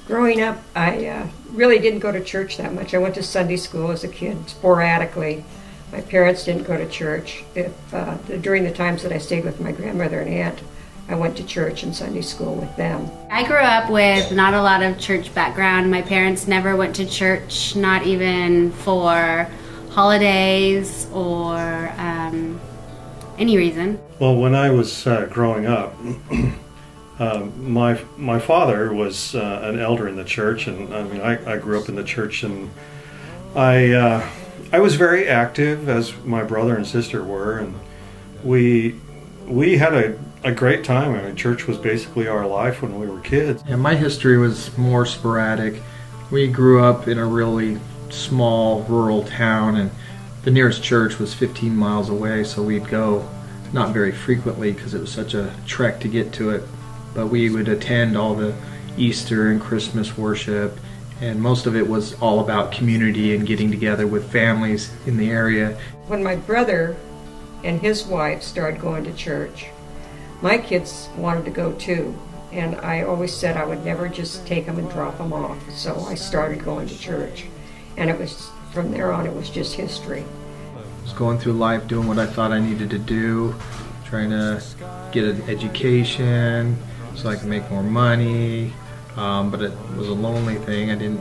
Growing up, I really didn't go to church that much. I went to Sunday school as a kid, sporadically. My parents didn't go to church. During the times that I stayed with my grandmother and aunt, I went to church and Sunday school with them. I grew up with not a lot of church background. My parents never went to church, not even for holidays or any reason. Well, when I was growing up, my father was an elder in the church, and I mean I grew up in the church, and I was very active, as my brother and sister were, and we had a great time. I mean, church was basically our life when we were kids. Yeah, my history was more sporadic. We grew up in a really small rural town, and the nearest church was 15 miles away, so we'd go not very frequently because it was such a trek to get to it. But we would attend all the Easter and Christmas worship, and most of it was all about community and getting together with families in the area. When my brother and his wife started going to church, my kids wanted to go too, and I always said I would never just take them and drop them off, so I started going to church, and it was from there on it was just history. I was going through life doing what I thought I needed to do, trying to get an education so I could make more money, but it was a lonely thing. I didn't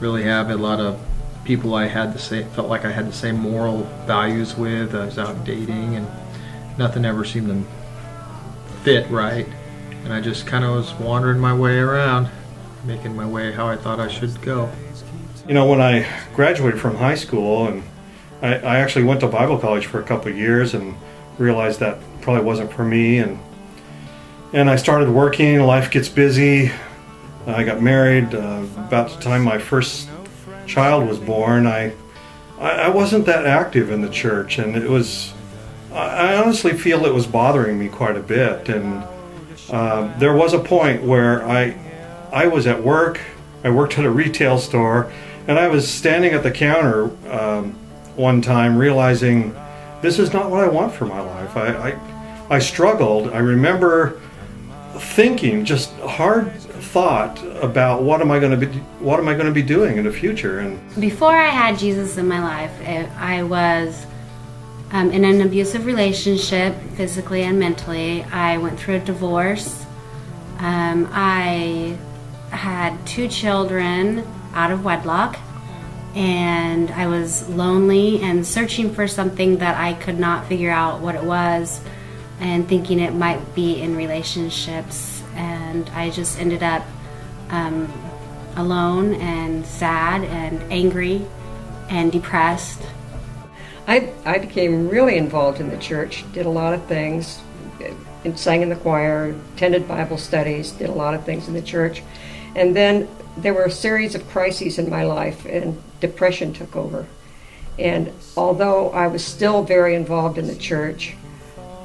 really have a lot of people felt like I had the same moral values with. I was out dating, and nothing ever seemed to fit right, and I just kind of was wandering my way around, making my way how I thought I should go. You know, when I graduated from high school, and I actually went to Bible college for a couple of years and realized that probably wasn't for me, and I started working. Life gets busy. I got married. About the time my first child was born, I wasn't that active in the church, and I honestly feel it was bothering me quite a bit. And there was a point where I was at work. I worked at a retail store, and I was standing at the counter one time realizing this is not what I want for my life. I struggled. I remember thinking, just hard thought about what am I going to be doing in the future. And Before I had Jesus in my life, I was in an abusive relationship, physically and mentally. I went through a divorce. I had 2 children out of wedlock, and I was lonely and searching for something that I could not figure out what it was, and thinking it might be in relationships. And I just ended up alone and sad and angry and depressed. I became really involved in the church, did a lot of things, and sang in the choir, attended Bible studies, did a lot of things in the church. And then there were a series of crises in my life, and depression took over. And although I was still very involved in the church,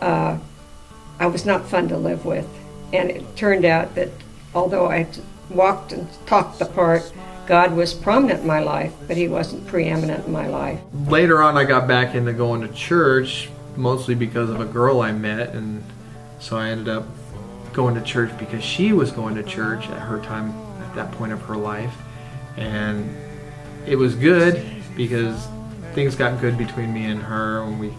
I was not fun to live with. And it turned out that although I walked and talked the part, God was prominent in my life, but He wasn't preeminent in my life. Later on, I got back into going to church, mostly because of a girl I met, and so I ended up going to church because she was going to church at her time, at that point of her life. And it was good because things got good between me and her when we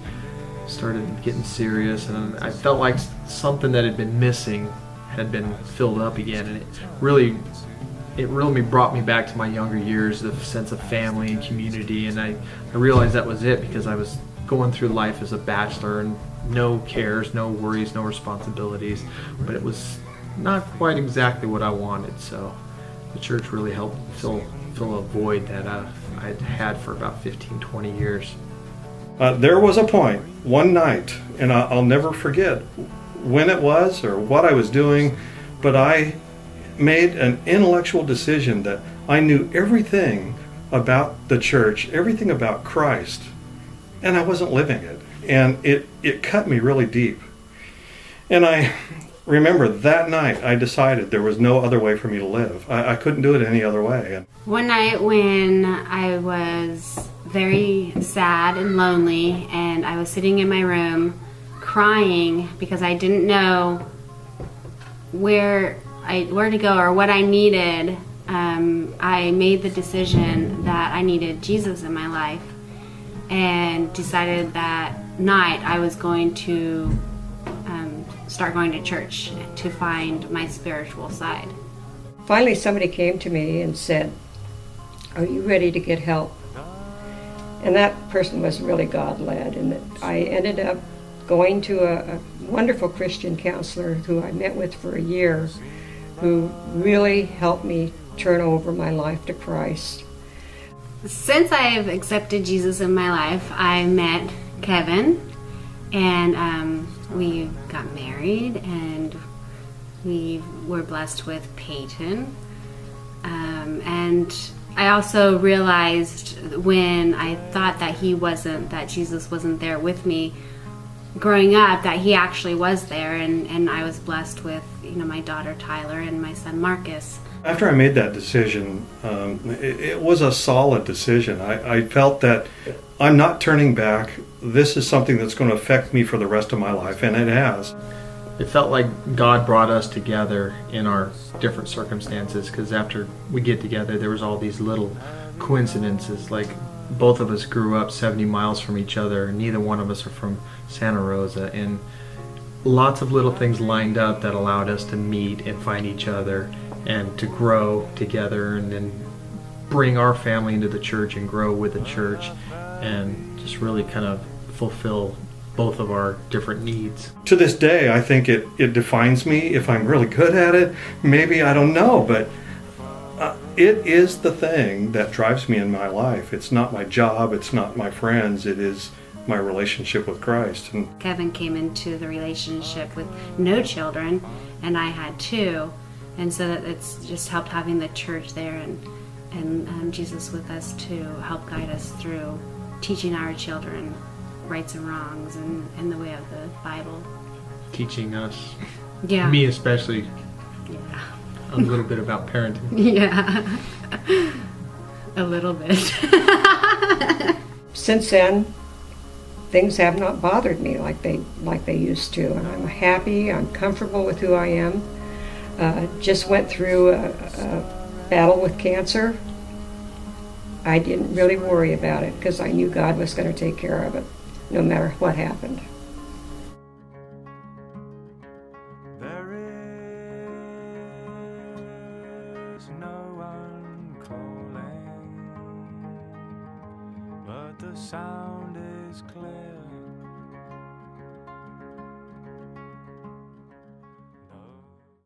started getting serious, and I felt like something that had been missing had been filled up again, and it really brought me back to my younger years, the sense of family and community. And I realized that was it, because I was going through life as a bachelor and no cares, no worries, no responsibilities, but it was not quite exactly what I wanted. So the church really helped fill a void that I'd had for about 15-20 years. There was a point, one night, and I'll never forget when it was or what I was doing, but I made an intellectual decision that I knew everything about the church, everything about Christ, and I wasn't living it. And it cut me really deep. And I remember that night I decided there was no other way for me to live. I couldn't do it any other way. One night when I was very sad and lonely, and I was sitting in my room crying because I didn't know where to go or what I needed, I made the decision that I needed Jesus in my life, and decided that night I was going to start going to church to find my spiritual side. Finally, somebody came to me and said, "Are you ready to get help?" And that person was really God-led, and I ended up going to a wonderful Christian counselor who I met with for a year, who really helped me turn over my life to Christ. Since I've accepted Jesus in my life, I met Kevin, and we got married, and we were blessed with Peyton. And I also realized when I thought that Jesus wasn't there with me growing up, that he actually was there, and I was blessed with, my daughter Tyler and my son Marcus. After I made that decision, it was a solid decision. I felt that I'm not turning back. This is something that's going to affect me for the rest of my life, and it has. It felt like God brought us together in our different circumstances, because after we get together, there was all these little coincidences, like both of us grew up 70 miles from each other, and neither one of us are from Santa Rosa, and lots of little things lined up that allowed us to meet and find each other and to grow together, and then bring our family into the church and grow with the church, and just really kind of fulfill both of our different needs. To this day, I think it defines me. If I'm really good at it, maybe, I don't know, but it is the thing that drives me in my life. It's not my job, it's not my friends, it is my relationship with Christ. And Kevin came into the relationship with no children, and I had two, and so that it's just helped having the church there and Jesus with us to help guide us through teaching our children rights and wrongs and the way of the Bible. Teaching us, Yeah. me especially, Yeah. a little bit about parenting. Yeah. A little bit. Since then, things have not bothered me like they used to, and I'm happy, I'm comfortable with who I am. Just went through a battle with cancer. I didn't really worry about it because I knew God was going to take care of it, no matter what happened.